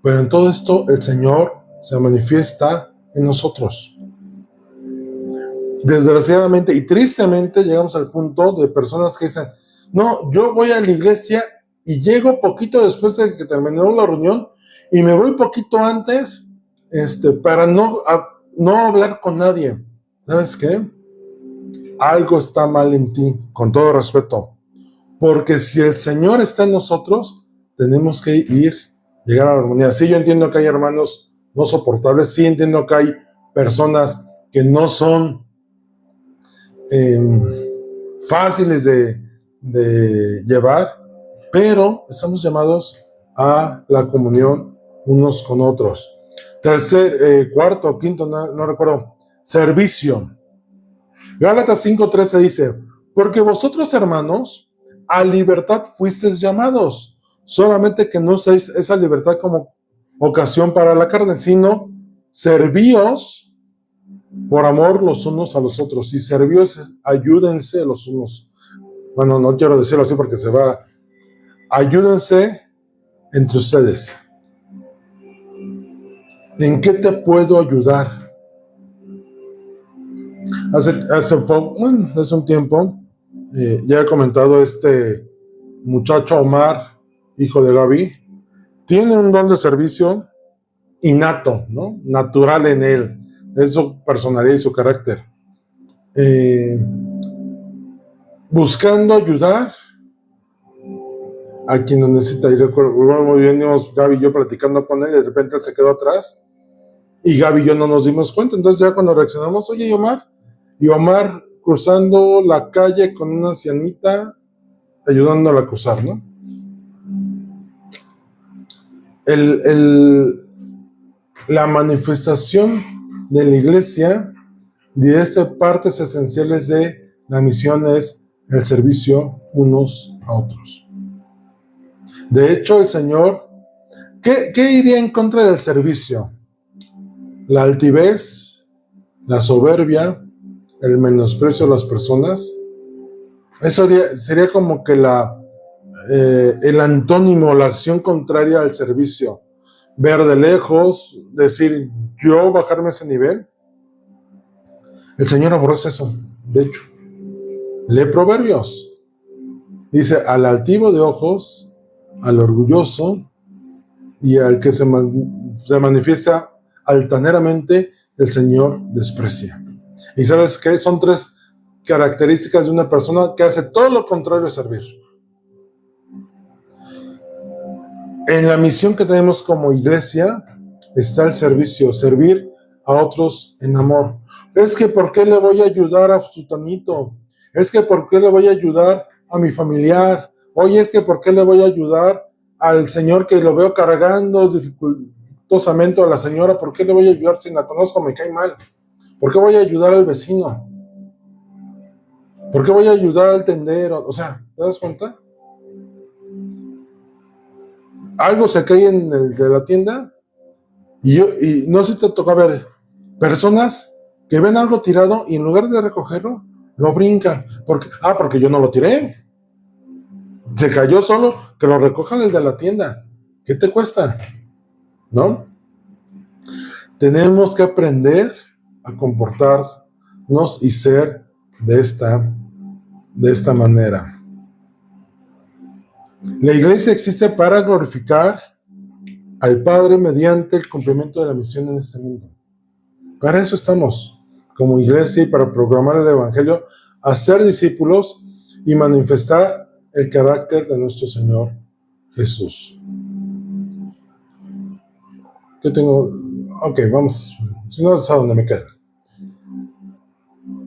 Pero en todo esto el Señor se manifiesta en nosotros. Desgraciadamente y tristemente llegamos al punto de personas que dicen, no, yo voy a la iglesia y llego poquito después de que terminó la reunión y me voy poquito antes para no hablar con nadie. ¿Sabes qué? Algo está mal en ti, con todo respeto. Porque si el Señor está en nosotros, tenemos que llegar a la armonía. Sí, yo entiendo que hay hermanos no soportables, sí entiendo que hay personas que no son fáciles de llevar, pero estamos llamados a la comunión unos con otros. Cuarto, quinto, no recuerdo, servicio. Gálatas 5:13 dice, porque vosotros, hermanos, a libertad fuisteis llamados, solamente que no uséis esa libertad como ocasión para la carne, sino servíos por amor los unos a los otros. Y servíos, ayúdense los unos. Bueno, no quiero decirlo así porque se va. Ayúdense entre ustedes. ¿En qué te puedo ayudar? Hace un tiempo, ya he comentado, muchacho Omar, hijo de Gaby, tiene un don de servicio innato, ¿no? Natural en él, es su personalidad y su carácter. Buscando ayudar a quien lo necesita. Y recuerdo muy bien, Gaby y yo platicando con él, y de repente él se quedó atrás, y Gaby y yo no nos dimos cuenta. Entonces ya cuando reaccionamos, oye, y Omar cruzando la calle con una ancianita, ayudándola a cruzar, ¿no? La manifestación de la iglesia de estas partes esenciales de la misión es el servicio unos a otros. De hecho, el Señor, ¿qué iría en contra del servicio? La altivez, la soberbia, el menosprecio a las personas. Eso sería como que el antónimo, la acción contraria al servicio. Ver de lejos, decir, yo bajarme a ese nivel. El Señor aborrece eso. De hecho, lee Proverbios. Dice, al altivo de ojos, al orgulloso y al que se manifiesta altaneramente, el Señor desprecia. ¿Y sabes qué? Son 3 características de una persona que hace todo lo contrario a servir. En la misión que tenemos como iglesia está el servicio, servir a otros en amor. Es que ¿por qué le voy a ayudar a sutanito? Es que ¿por qué le voy a ayudar a mi familiar? Oye, es que ¿por qué le voy a ayudar al señor que lo veo cargando dificultosamente, a la señora? ¿Por qué le voy a ayudar si la conozco? Me cae mal. ¿Por qué voy a ayudar al vecino? ¿Por qué voy a ayudar al tendero? O sea, ¿te das cuenta? Algo se cae en el de la tienda y no sé si te toca ver personas que ven algo tirado y en lugar de recogerlo, lo brincan. Porque yo no lo tiré. Se cayó solo, que lo recojan el de la tienda. ¿Qué te cuesta? ¿No? Tenemos que aprender a comportarnos y ser de esta manera. La iglesia existe para glorificar al Padre mediante el cumplimiento de la misión en este mundo. Para eso estamos como iglesia y para proclamar el Evangelio, hacer discípulos y manifestar el carácter de nuestro Señor Jesús. ¿Qué tengo? Ok, vamos. Si no, es a donde me quedo.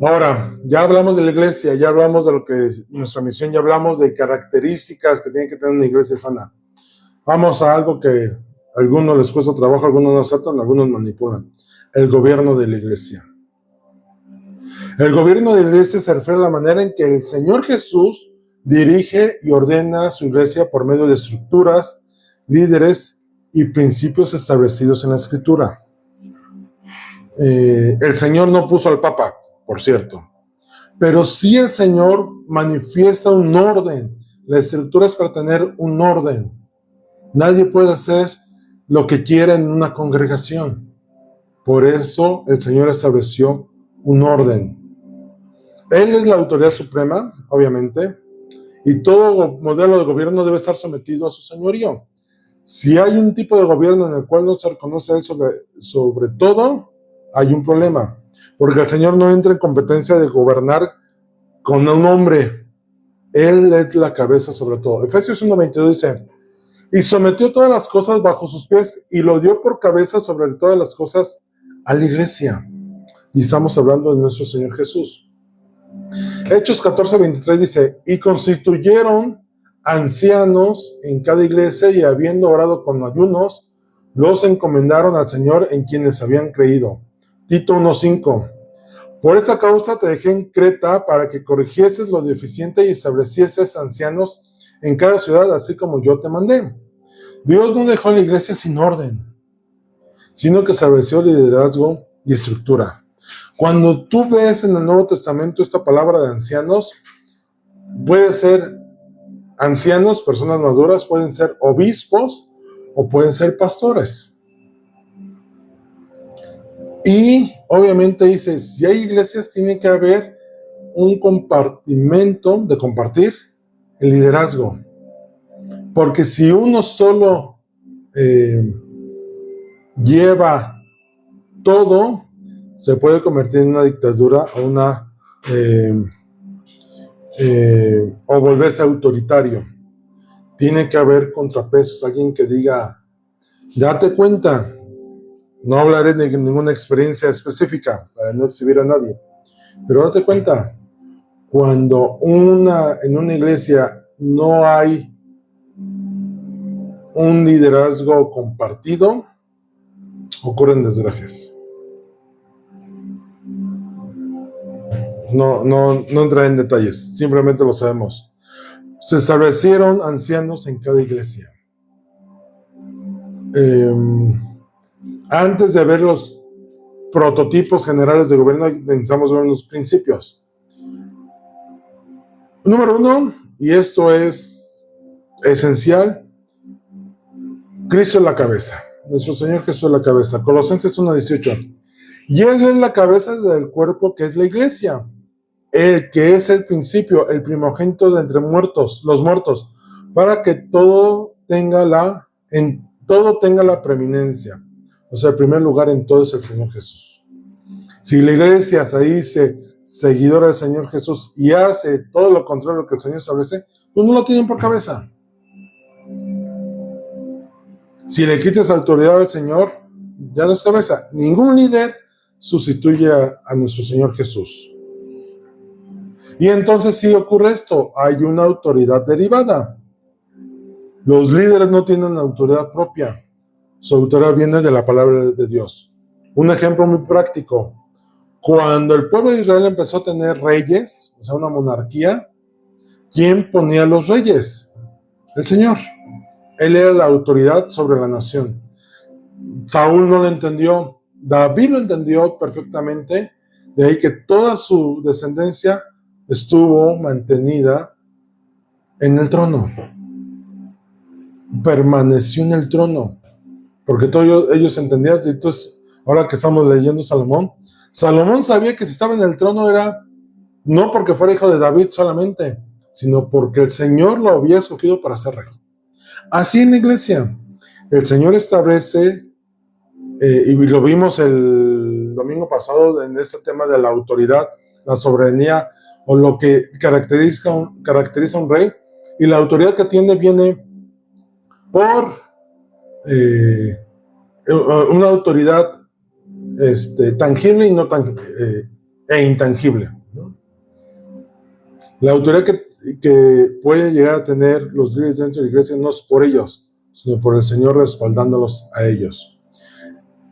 Ahora, ya hablamos de la iglesia, ya hablamos de lo que es nuestra misión, ya hablamos de características que tiene que tener una iglesia sana. Vamos a algo que a algunos les cuesta trabajo, a algunos no aceptan, a algunos manipulan. El gobierno de la iglesia. El gobierno de la iglesia se refiere a la manera en que el Señor Jesús dirige y ordena su iglesia por medio de estructuras, líderes y principios establecidos en la Escritura. El Señor no puso al Papa, por cierto, pero sí el Señor manifiesta un orden. La Escritura es para tener un orden. Nadie puede hacer lo que quiera en una congregación. Por eso el Señor estableció un orden. Él es la autoridad suprema, obviamente, y todo modelo de gobierno debe estar sometido a su señorío. Si hay un tipo de gobierno en el cual no se reconoce a Él sobre todo, hay un problema, porque el Señor no entra en competencia de gobernar con un hombre. Él es la cabeza sobre todo. Efesios 1:22 dice, y sometió todas las cosas bajo sus pies y lo dio por cabeza sobre todas las cosas a la iglesia. Y estamos hablando de nuestro Señor Jesús. Hechos 14:23 dice, y constituyeron ancianos en cada iglesia y habiendo orado con ayunos, los encomendaron al Señor en quienes habían creído. Tito 1:5, por esta causa te dejé en Creta para que corrigieses lo deficiente y establecieses ancianos en cada ciudad, así como yo te mandé. Dios no dejó a la iglesia sin orden, sino que estableció liderazgo y estructura. Cuando tú ves en el Nuevo Testamento esta palabra de ancianos, puede ser ancianos, personas maduras, pueden ser obispos o pueden ser pastores. Y obviamente dice, si hay iglesias, tiene que haber un compartimento de compartir el liderazgo. Porque si uno solo lleva todo, se puede convertir en una dictadura o volverse autoritario. Tiene que haber contrapesos, alguien que diga, date cuenta. No hablaré de ninguna experiencia específica para no exhibir a nadie, pero date cuenta, cuando en una iglesia no hay un liderazgo compartido, ocurren desgracias. No entraré en detalles, simplemente lo sabemos. Se establecieron ancianos en cada iglesia. Antes de ver los prototipos generales de gobierno, necesitamos ver los principios. Número 1, y esto es esencial, Cristo es la cabeza. Nuestro Señor Jesús es la cabeza. Colosenses 1:18. Y Él es la cabeza del cuerpo que es la iglesia. El que es el principio, el primogénito de entre los muertos, para que todo tenga la preeminencia. O sea, el primer lugar en todo es el Señor Jesús. Si la iglesia se dice seguidora del Señor Jesús y hace todo lo contrario a lo que el Señor establece, pues no lo tienen por cabeza. Si le quitas autoridad al Señor, ya no es cabeza. Ningún líder sustituye a nuestro Señor Jesús. Y entonces sí ocurre esto, hay una autoridad derivada. Los líderes no tienen autoridad propia, su autoridad viene de la palabra de Dios. Un ejemplo muy práctico, cuando el pueblo de Israel empezó a tener reyes, o sea, una monarquía, ¿quién ponía los reyes? El Señor. Él era la autoridad sobre la nación. Saúl no lo entendió, David lo entendió perfectamente, de ahí que toda su descendencia estuvo mantenida en el trono. Permaneció en el trono. Porque todos ellos entendían. Entonces, ahora que estamos leyendo Salomón sabía que si estaba en el trono era no porque fuera hijo de David solamente, sino porque el Señor lo había escogido para ser rey. Así en la iglesia, el Señor establece, y lo vimos el domingo pasado en este tema de la autoridad, la soberanía, o lo que caracteriza un rey, y la autoridad que tiene viene por una autoridad tangible y no e intangible, ¿no? La autoridad que pueden llegar a tener los líderes dentro de la iglesia no es por ellos, sino por el Señor respaldándolos a ellos.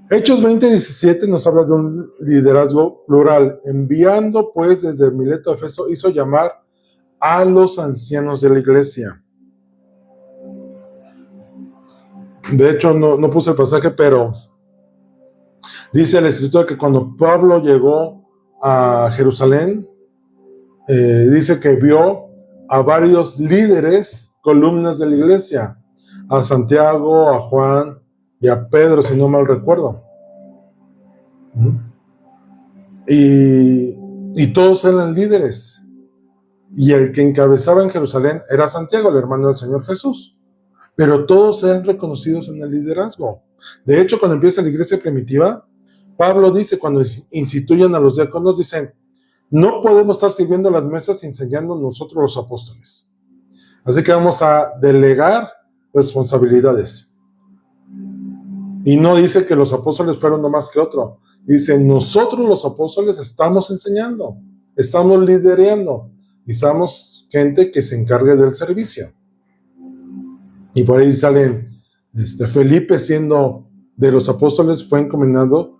Hechos 20:17 nos habla de un liderazgo plural. Enviando pues desde Mileto a Efeso, hizo llamar a los ancianos de la iglesia. De hecho, no puse el pasaje, pero dice la escritura que cuando Pablo llegó a Jerusalén, dice que vio a varios líderes, columnas de la iglesia, a Santiago, a Juan y a Pedro, si no mal recuerdo. Y todos eran líderes. Y el que encabezaba en Jerusalén era Santiago, el hermano del Señor Jesús. Pero todos eran reconocidos en el liderazgo. De hecho, cuando empieza la iglesia primitiva, Pablo dice, cuando instituyen a los diáconos, dicen, no podemos estar sirviendo las mesas y enseñando nosotros los apóstoles. Así que vamos a delegar responsabilidades. Y no dice que los apóstoles fueron no más que otro. Dice, nosotros los apóstoles estamos enseñando, estamos liderando, y somos gente que se encargue del servicio. Y por ahí salen, Felipe siendo de los apóstoles fue encomendado,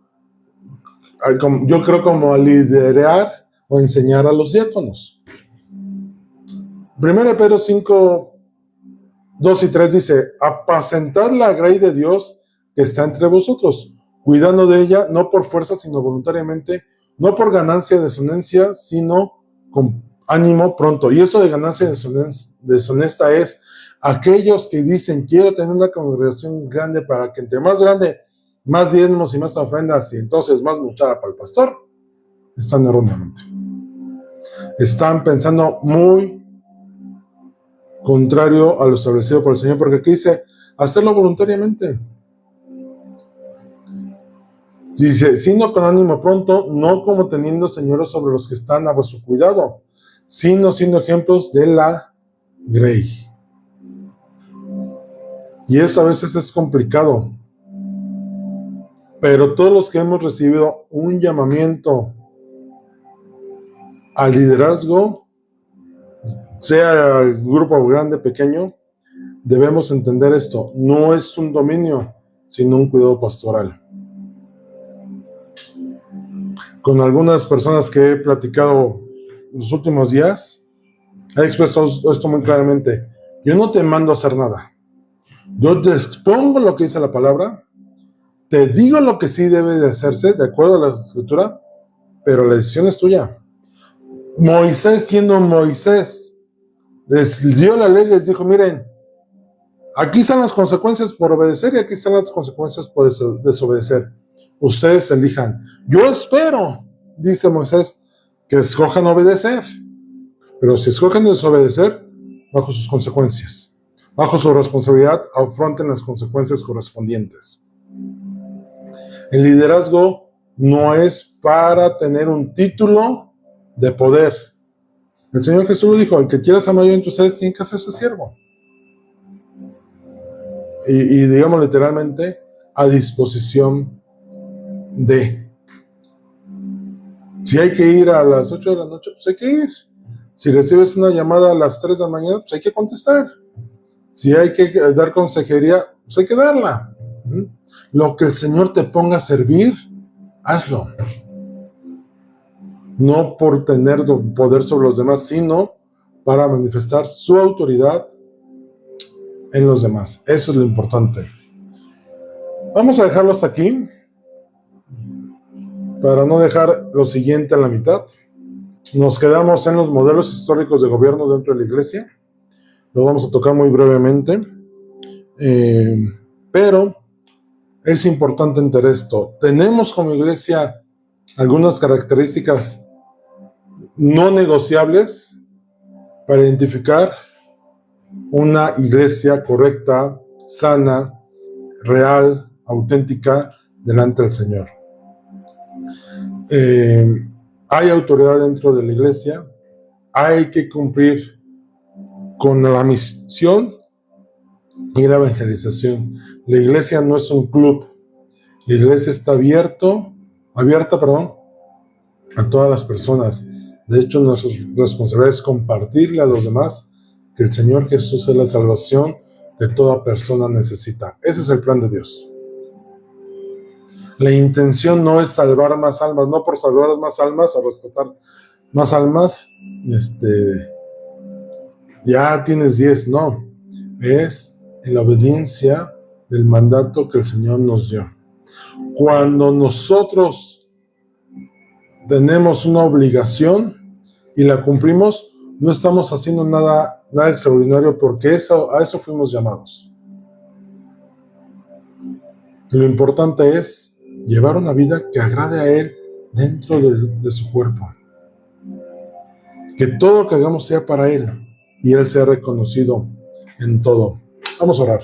yo creo, como a liderar o enseñar a los diáconos. 1 Pedro 5, 2 y 3 dice, apacentad la grey de Dios que está entre vosotros, cuidando de ella, no por fuerza, sino voluntariamente, no por ganancia deshonesta, sino con ánimo pronto. Y eso de ganancia deshonesta es aquellos que dicen, quiero tener una congregación grande para que entre más grande, más diezmos y más ofrendas, y entonces más luchada para el pastor. Están erróneamente. Están pensando muy contrario a lo establecido por el Señor, porque aquí dice, hacerlo voluntariamente. Dice, sino con ánimo pronto, no como teniendo señores sobre los que están a vuestro cuidado, sino siendo ejemplos de la grey. Y eso a veces es complicado. Pero todos los que hemos recibido un llamamiento al liderazgo, sea el grupo grande, pequeño, debemos entender esto. No es un dominio, sino un cuidado pastoral. Con algunas personas que he platicado los últimos días, ha expresado esto muy claramente. Yo no te mando a hacer nada. Yo te expongo lo que dice la palabra, te digo lo que sí debe de hacerse de acuerdo a la escritura, pero la decisión es tuya. Moisés, siendo Moisés, les dio la ley y les dijo, miren, aquí están las consecuencias por obedecer y aquí están las consecuencias por desobedecer. Ustedes elijan. Yo espero, dice Moisés, que escojan obedecer. Pero si escogen desobedecer, bajo sus consecuencias, bajo su responsabilidad, afronten las consecuencias correspondientes. El liderazgo no es para tener un título de poder. El Señor Jesús lo dijo, el que quiera ser mayor entre ustedes tiene que hacerse siervo. Y digamos literalmente, a disposición de. Si hay que ir a las 8 de la noche, pues hay que ir. Si recibes una llamada a las 3 de la mañana, pues hay que contestar. Si hay que dar consejería, pues hay que darla. Lo que el Señor te ponga a servir, hazlo. No por tener poder sobre los demás, sino para manifestar su autoridad en los demás. Eso es lo importante. Vamos a dejarlo hasta aquí, para no dejar lo siguiente a la mitad. Nos quedamos en los modelos históricos de gobierno dentro de la iglesia. Lo vamos a tocar muy brevemente. Pero es importante entender esto. Tenemos como iglesia algunas características no negociables para identificar una iglesia correcta, sana, real, auténtica delante del Señor. Hay autoridad dentro de la iglesia, hay que cumplir con la misión y la evangelización. La iglesia no es un club, la iglesia está abierta, a todas las personas. De hecho, nuestra responsabilidad es compartirle a los demás que el Señor Jesús es la salvación que toda persona necesita. Ese es el plan de Dios. La intención no es salvar más almas, no por salvar más almas o rescatar más almas, ya tienes 10, no. Es en la obediencia del mandato que el Señor nos dio. Cuando nosotros tenemos una obligación y la cumplimos, no estamos haciendo nada extraordinario, porque a eso fuimos llamados. Lo importante es llevar una vida que agrade a Él dentro de su cuerpo. Que todo lo que hagamos sea para Él y Él sea reconocido en todo. Vamos a orar.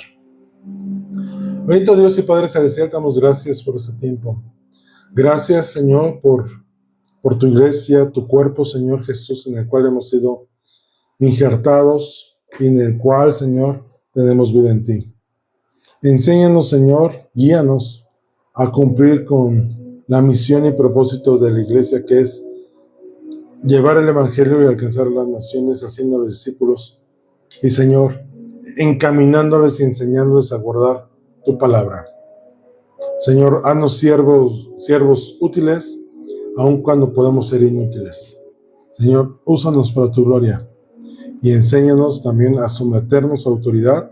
Bendito Dios y Padre Celestial, te damos gracias por este tiempo. Gracias, Señor, por tu iglesia, tu cuerpo, Señor Jesús, en el cual hemos sido injertados y en el cual, Señor, tenemos vida en ti. Enséñanos, Señor, guíanos a cumplir con la misión y propósito de la iglesia, que es llevar el evangelio y alcanzar las naciones, haciéndoles discípulos y, Señor, encaminándoles y enseñándoles a guardar tu palabra. Señor, haznos siervos útiles, aun cuando podemos ser inútiles. Señor, úsanos para tu gloria y enséñanos también a someternos a autoridad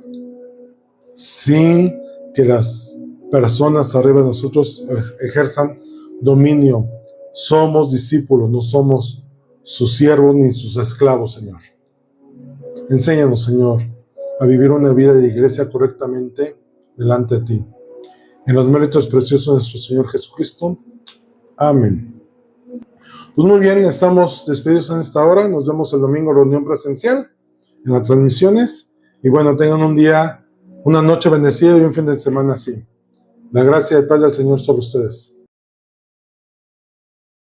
sin que las personas arriba de nosotros ejerzan dominio. Somos discípulos, no somos sus siervos ni sus esclavos, Señor. Enséñanos, Señor, a vivir una vida de iglesia correctamente delante de ti. En los méritos preciosos de nuestro Señor Jesucristo. Amén. Pues muy bien, estamos despedidos en esta hora. Nos vemos el domingo, reunión presencial en las transmisiones. Y bueno, tengan un día, una noche bendecida y un fin de semana así. La gracia y paz del Señor sobre ustedes.